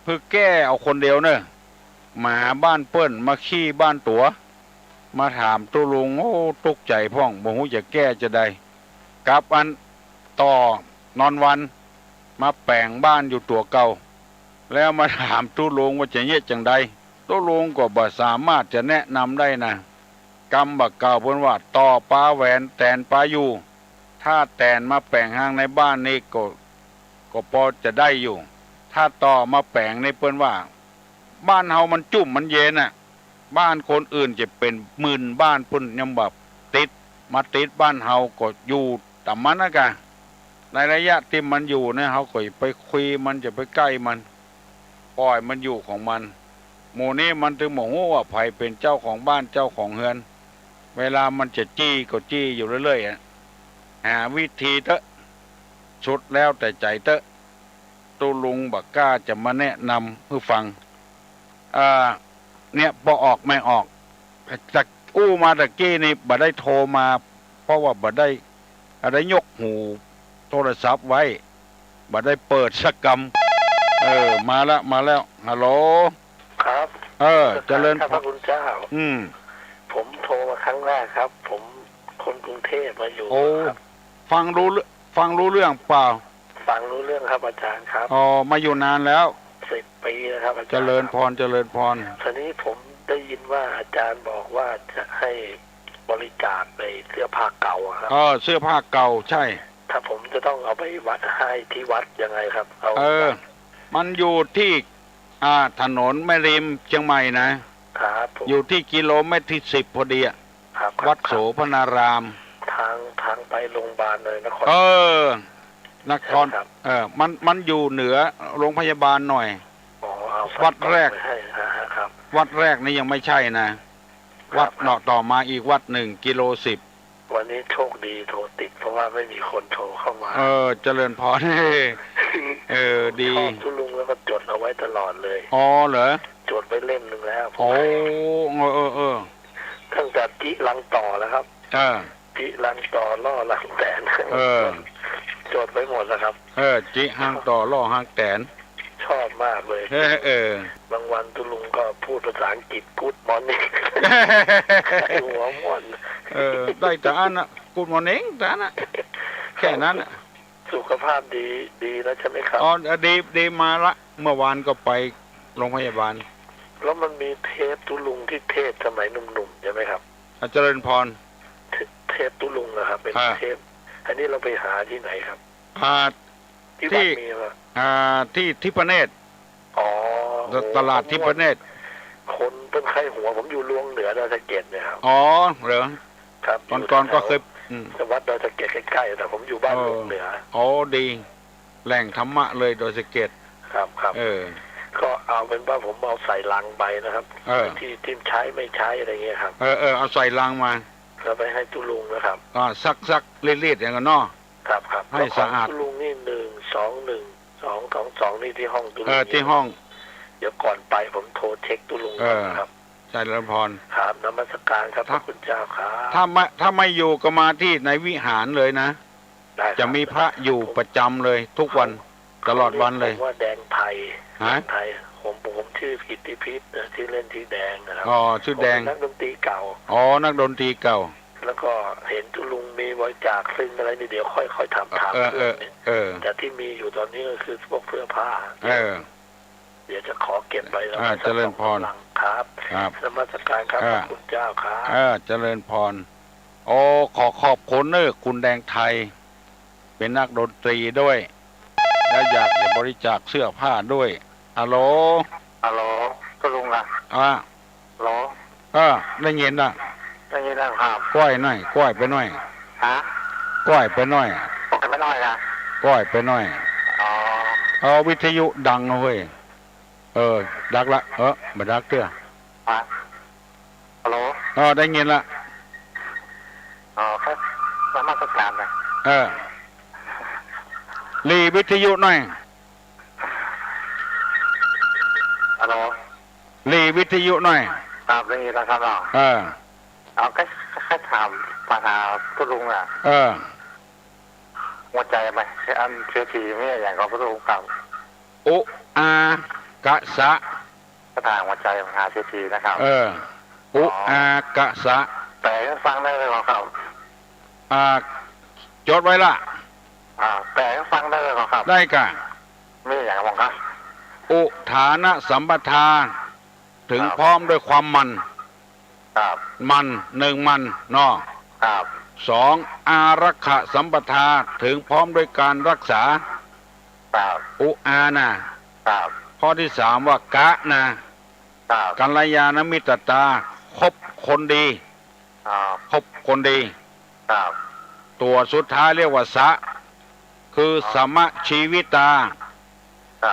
เพื่อแก้เอาคนเดียวเนอะมาหาบ้านเปิ้นมาขี้บ้านตัวมาถามตุลุงโอ้ตกใจพ่องบ่ฮู้จะแก้จะได้กลับอันต่อนอนวันมาแปลงบ้านอยู่ตัวเก่าแล้วมาถามตุลุงว่าจะเฮ็ดจังใดตุลุงก็บ่สามารถจะแนะนำได้นะกรรมบักเก่าเพิ่นว่าต่อปลาแหวนแตนปลาอยู่ถ้าแตนมาแปลงห้างในบ้านนี่ก็พอจะได้อยู่ถ้าต่อมาแปลงในเพิ่นว่าบ้านเฮามันจุ่มมันเย็นน่ะบ้านคนอื่นจะเป็นหมื่นบ้านพุ่นยังแบบติดมาติดบ้านเฮาก็อยู่แต่มันนะกะในระยะที่มันอยู่เนี่ยเฮาก็ไปคุยมันจะไปใกล้มันปล่อยมันอยู่ของมันหมู่นี้มันถึงบอกว่าไผเป็นเจ้าของบ้านเจ้าของเฮือนเวลามันจะจี้ก็จี้อยู่เรื่อยๆหาวิธีเถอะชุดแล้วแต่ใจเถอะตุลุงบักกล้าจะมาแนะนำเพื่อฟังเนี่ยพอออกไม่ออกจากอู้มาตะกี้นี่บ่ได้โทรมาเพราะว่าบ่ได้ยกหูโทรศัพท์ไว้บ่ได้เปิดสักกำมาแล้วฮัลโหลครับเจริญพระคุณเจ้าผมโทรมาครั้งแรกครับผมคนกรุงเทพมาอยู่ครับฟังรู้เรื่องเปล่าฟังรู้เรื่องครับอาจารย์ครับมาอยู่นานแล้ว10 ปีนะครับอาจารย์เจริญพรทีนี้ผมได้ยินว่าอาจารย์บอกว่าจะให้บริจาคในเสื้อผ้าเก่าครับเสื้อผ้าเก่าใช่ถ้าผมจะต้องเอาไปวัดให้ที่วัดยังไงครับมันอยู่ที่ถนนแม่ริมเชียงใหม่นะครับอยู่ที่กิโลเมตรที่10พอดีวัดโสพนารามทางไปโรงพยาบาลเลยนครมันอยู่เหนือโรงพยาบาลหน่อยวัดแรกนี่ยังไม่ใช่นะวัดต่อมาอีกวัด1กิโล10วันนี้โชคดีโทรติดเพราะว่าไม่มีคนโทรเข้ามาเจริญพรดีทุลุงแล้วก็จดเอาไว้ตลอดเลยเหรอจดไว้เล่มนึงแล้วตั้งแต่จิลังต่อแล้วครับจิลังต่อล่อลังแตนจดไว้หมดแล้วครับจิหางต่อล่อหางแตนชอบมากเลยบางวันตุลุงก็พูดภาษาอังกฤษกู๊ดมอร์นิ่งหัวม่วนได้แต่อันน่ะกู๊ดมอร์นิ่งแต่อันน่ะแค่นั้นสุขภาพดีแล้วใช่ไหมครับดีมาละเมื่อวานก็ไปโรงพยาบาลแล้วมันมีเทปตุลุงที่เทศสมัยหนุ่มๆใช่ไหมครับเจริญพรเทปตุลุงนะครับเป็นเทปอันนี้เราไปหาที่ไหนครับ ที่วัดมีป่ะที่ทิพเนตรอ๋อตลาดทิพเนตรคนเป็นไข้หัวผมอยู่ลวงเหนือดอยสะเก็ดเนี่ยครับอ๋อเหรอครับก่อนก็เคยวัดดอยสะเก็ดใกล้ๆแต่ผมอยู่บ้านลวงเหนืออ๋อดีแหล่งธรรมะเลยดอยสะเก็ดครับก็เอาเป็นว่าผมเอาใส่ลังไปนะครับที่ใช้ไม่ใช้อะไรเงี้ยครับเอาใส่ลังมาแล้วไปให้ตุลุงนะครับซักเลีดๆอย่างนั้นเนาะครับให้สะอาดตุลุงนี่12122นี่ที่ห้องตุลุงที่ห้องเดี๋ยวก่อนไปผมโทรเช็คตุลุงครับใจเจริญพรครับนมัสการครับพระคุณเจ้าครับถ้าไม่อยู่ก็มาที่ในวิหารเลยนะจะมีพระอยู่ประจำเลยทุกวันตลอดวันเลยว่าแดงไทยผมชื่อกิตติพิษที่เล่นที่แดงนะครับอ๋อชื่อแดงนักดนตรีเก่าอ๋อนักดนตรีเก่าแล้วก็เห็นตุลุงมีบริจาคซึ่งอะไรนี่เดี๋ยวค่อยๆทำแต่ที่มีอยู่ตอนนี้ก็คือพวกเสื้อผ้าเดี๋ยวจะขอเก็บไว้แล้วเจริญพรครับนมัสการครับพระคุณเจ้าครับเจริญพรโอ้ขอบคุณคุณแดงไทยเป็นนักดนตรีด้วยแล้วอยากจะบริจาคเสื้อผ้าด้วยฮัลโหลตุลุงล่ะฮัลโหลได้ยินนะได้ยินนะครับก้อยหน่อยก้อยไปหน่อยก้อยไปหน่อยไปหน่อยนะก้อยไปหน่อยเอาวิทยุดังเว้ยดักละมาดักเตื้อฮัลโหลได้ยินละครับนมัสการนะรีวิทยุหน่อยฮัลโหลรีวิทยุหน่อยครับได้ยินแล้วครับเอาแค่ถามปัญหาตุลุงอ่ะหัวใจไหมอันเชื้อทีไม่อย่างของตุลุงกับอุอากะสะก็ทางหัวใจปัญหาเชื้อทีนะครับอุอากะสะแต่ฟังได้เลยครับจดไว้ละแต่ฟังได้เลยครับได้กะไม่อย่างของครับอุฐานะสัมปทาถึงพร้อมด้วยความมันหนึ่งมันเนาะ2อารักขะสัมปทาถึงพร้อมด้วยการรักษาอุอานะข้อที่3ว่ากะนะกัลยาณมิตรตาคบคนดีคบคนดีตัวสุดท้ายเรียกว่าสะคือสมะชีวิตา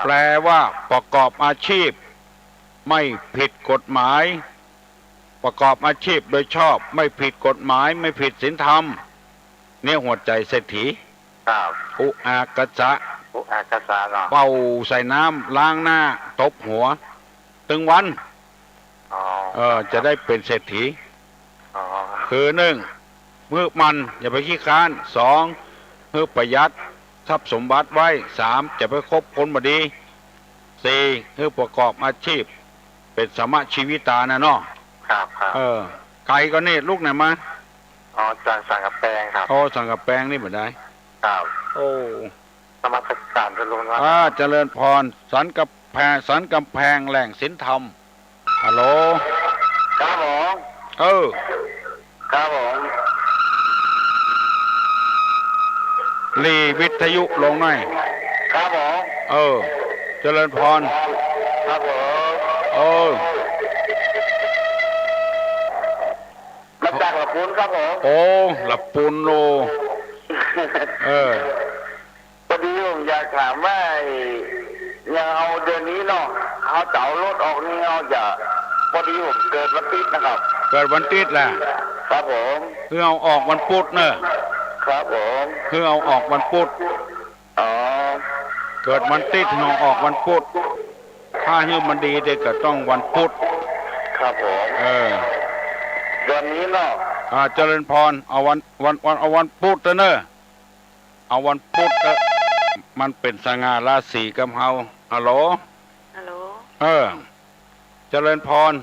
แปลว่าประกอบอาชีพไม่ผิดกฎหมายประกอบอาชีพโดยชอบไม่ผิดกฎหมายไม่ผิดศีลธรรมเนี่ยหัวใจเศรษฐีอุอากะจะเป่าใส่น้ำล้างหน้าตบหัวตึงวันจะได้เป็นเศรษฐีคือ1มือมันอย่าไปขี้ค้าน2มือประหยัดทรัพย์สมบัติไว้3จะไปคบคนบดี4คือประกอบอาชีพเป็นสมะชีวิตานะเนาะไก่ก็นี่ลูกไหนมาสั่งกับแปลงครับสั่งกับแปลงนี่เหมือนได้สมัครการจะลงนะเจริญพรสันกับแพงสันกำแพงแหล่งศีลธรรมฮัลโหลครับผมครับผมรีวิทยุลงหน่อยครับผมเจริญพรครับผมรับจากหลับปูนครับผมหลับปูนโลพอดีผมอยากถามว่ายังเอาเดือนนี้เนาะเอาเต่ารถออกนี่เอาจะพอดีผมเกิดวันติดนะครับเกิดวันติดแหละครับผมคือเอาออกวันพุธเนอะครับผมคือเอาออกวันพุธเกิดวันติดเอาออกวันพุธถ้าให้มันดีเด็กก็ต้องวันพุธครับผมเดือนนี้เนาะเจริญพรเอาวันพุธเนอะเอาวันพุธมันเป็นสง่าราศีกำเฮาฮัลโหลเจริญพร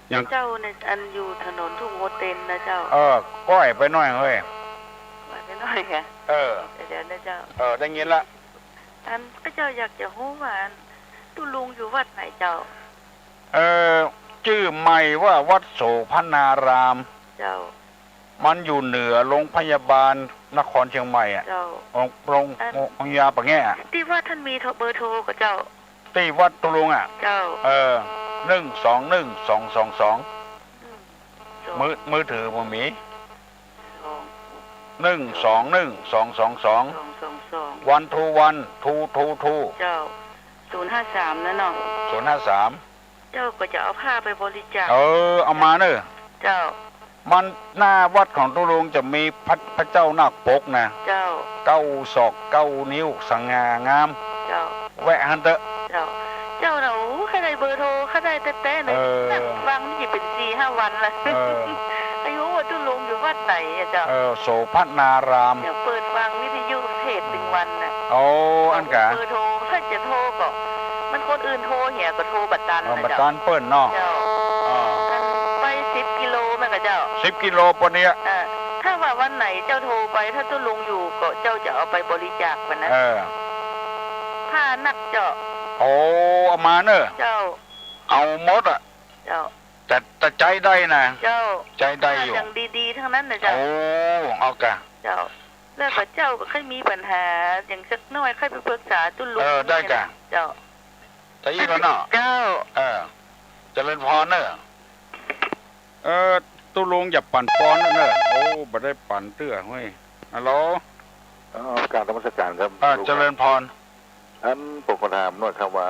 อย่างเจ้าในอันอยู่ถนนทุ่งโฮเต็นนะเจ้าก้อยไปหน่อยเฮ้ยก้อยไปหน่อยค่ะเดี๋ยวนะเจ้าได้ยินละอันก็เจ้าอยากจะรู้ว่าตุลุงอยู่วัดไหนเจ้าชื่อใหม่ว่าวัดโสพนารามเจ้ามันอยู่เหนือโรงพยาบาล นครเชียงใหม่อ่ะ เจ้า โรงองยาปะแง่ที่ว่าท่านมีเบอร์โทรกับเจ้าที่วัดตุลุงอ่ะเจ้า1212222มือถือบ่มี1212222วันทูวันทูเจ้า053นั่นเนาะ053เจ้าก็จะเอาผ้าไปบริจาคเอามาเนอะเจ้ามันหน้าวัดของตุลุงจะมีพระเจ้านาคปกนะเจ้า9 ศอก 9 นิ้วสง่างามเจ้าแวะฮันเตอเจ้าเราแค่ได้เบอร์โทรแค่ได้แต่เลยฟังนี่เป็น4-5 วันละอายุว่าตุลุงอยู่วัดไหนอะเจ้าโสภณารามเดี๋ยวเปิดฟังวิทยุเทศ1 วันน่ะอันกะเบอร์โทรถ้าจะโทรก็มันคนอื่นโทรเหี่ยก็โทรบัดตันนะบัดตันเปิ้นเนาะไป10 กิโลแม่กับเจ้า10 กิโลปะเนี้ยถ้าว่าวันไหนเจ้าโทรไปถ้าตุลุงอยู่ก็เจ้าจะเอาไปบริจาควันนั้นผ้านักเจาะเอามาเนอะเจ้าเอาหมดอ่ะเจ้าแต่ใจได้นะเจ้าใจได้อยู่อย่างดีๆทั้งนั้นนะเจ้าเอากะเจ้าแล้วก็เจ้าก็ค่อยมีปัญหาอย่างสักน้อยค่อยไปปรึกษาตุลุงได้กะเจ้าแต่อีกแล้วเนาะเจ้าเจริญพรเนอะตุลุงอย่าปั่นปอนเนอะบ่ได้ปั่นเตื้อเฮ้ยฮัลโหลการธรรมสการครับเจริญพรปกตินวดคำว่า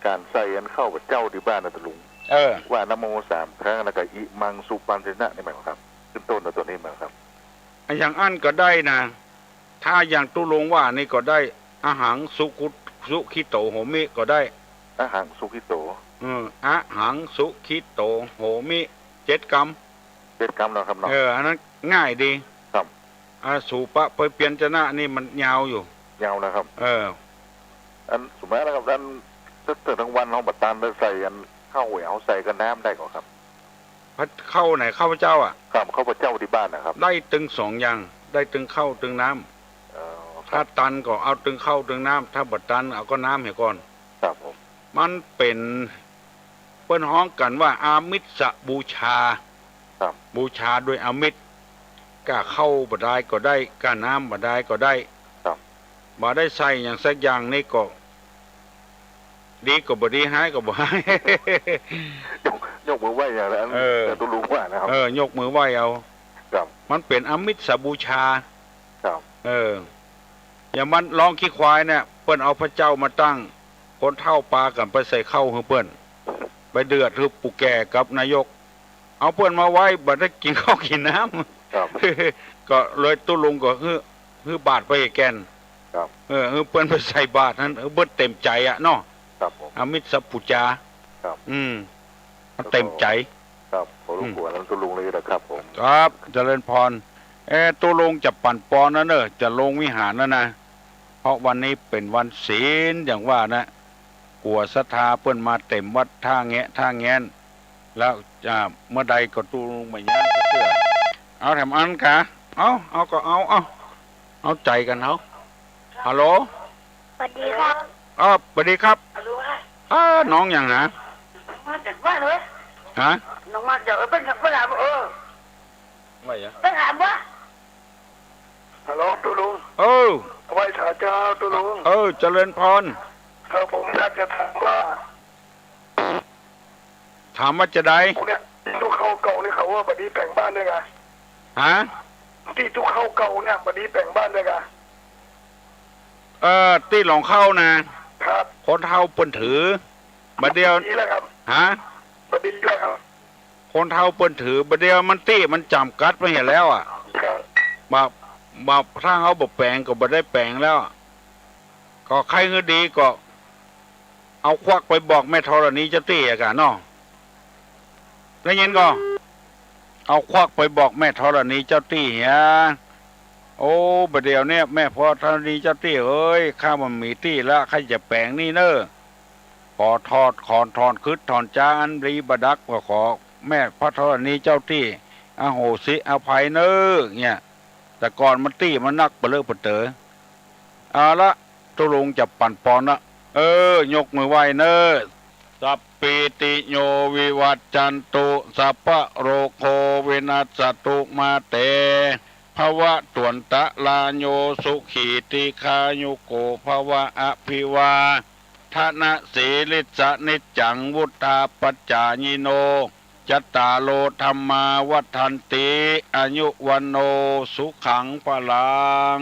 การใส่เข้ากับเจ้าที่บ้านนะตุลุงว่านะโม3 ครั้งแล้วก็อิมังสุปันเสนะนี่หมายความครับขึ้นต้นตัวนี้หมายครับอย่างอันก็ได้นะถ้าอย่างตุลุงว่านี่ก็ได้อาหารสุขิโตโหมิก็ได้อาหารสุขิโตอาหารสุขิโตโหมิ7 กรัมแล้วครับเนาะอันนั้นง่ายดีครับสุปะไปเปลี่ยนจนะนี่มันยาวอยู่ยาวนะครับอันสมัยนะครับอันตื่นทั้งวันเราบัดตันได้ใส่อันข้าวเหนียวใส่กันน้ำได้ก่อนครับเข้าไหนข้าวพเจ้าอ่ะครับข้าวพเจ้าที่บ้านนะครับได้ตึง2 อย่างได้ตึงข้าวตึงน้ำถ้าตันก็เอาตึงข้าวตึงน้ำถ้าบัดตันเอาก็น้ำให้ก่อนครับผมมันเป็นเปิ้นฮ้องกันว่าอามิสบูชาบูชาด้วยอามิสก้าเข้าบ่ได้ก็ได้ก้าน้ำบ่ได้ก็ได้บ่ได้ใส่อย่างสักอย่างนี่ก็ดีก็บ่ดีหายก็บ่หายยกมือไหว้อย่างนั้นแต่ตุลุงว่านะครับยกมือไหว้เอามันเป็นอามิสบูชาอย่างมันลองขี้ควายเนี่ยเปิ้นเอาพระเจ้ามาตั้งคนเฒ่าปลากันไปใส่เข้าให้เปิ้นไปเดือดคือปู่แก่กับนายกเอาเปิ้นมาไว้บ่ได้กินข้าวกินน้ำก็เลยตุลุงก็คือบาทไปแกนเปิ้นไปใส่บาทนั้นเบิ้นเต็มใจอ่ะเนาะอามิสปุจามันเต็มใจครับผมรู้หัวนั้นตุลุงเลยนะครับผมครับเจริญพรตุลุงจะปั่นปอนนะเนอะจะลงวิหารนะเพราะวันนี้เป็นวันศีลอย่างว่านะกลัวศรัทธาเปิ้นมาเต็มวัดท่าแงนแล้วเมื่อใดก็ตุลุงไม่ย่างก็เชื่อเอาแถมอันกะเอาก็เอาใจกันเอาฮัลโหลสวัสดีครับสวัสดีครับน้องอย่างนะมาจากบ้านเลยฮะน้องมาจากเป็นขับเป็นอะไรไม่เหรอเป็นอะไรวะฮัลโหลตุลุงไหว้พระเจ้าตุลุงเจริญพรผมอยากจะถามว่าจะได้เนี่ยทุกเข้าเก่านี่เขาว่าบัดนี้แปลงบ้านได้ไงที่ทุกเข้าเก่าเนี่ยบัดนี้แปลงบ้านได้ไงตีหลงเข้านะครับคนเท่าเปิ้นถือบัดเดียวนี่แหละครับบัดนี้แหละครับคนเท่าเปิ้นถือบัดเดียวมันตีมันจำกัดไปเห็นแล้วอ่ะมาถ้าเขาบอกแปลงก็บ่ได้แปลงแล้วก็ใครเงินดีก็เอาควักไปบอกแม่ธรณีเจ้าตี้อะกันเนาะได้ยินก็เอาควักไปบอกแม่ธรณีเจ้าตี้เฮียบัดเดียวเนี่ยแม่พ่อธรณีเจ้าตี้เอ้ยข้ามันมีตี้แล้วใครจะแปลงนี่เนอะขอทอดขอนทอนคืดถอนจาอันรีบดักก็ขอแม่พระธรณีเจ้าตี้อโหสิอภัยเนอะเนี่ยแต่ก่อนมันตี้มันนักเปลือกเปเต๋อละตุลุงจะปั่นปอนนะยกมือไหว้เนอะสัพปิติโยวิวัจจันตุสัพพะโรโควินัสตุมาเตภ วะตวนตะลาโยสุขีติคายุโกภวะอภิวาทนะสีลิสนิจจังวุธาปัจจายิโนจัตตาโลธรรมาวัฏันติอายุวันโนสุขังพลัง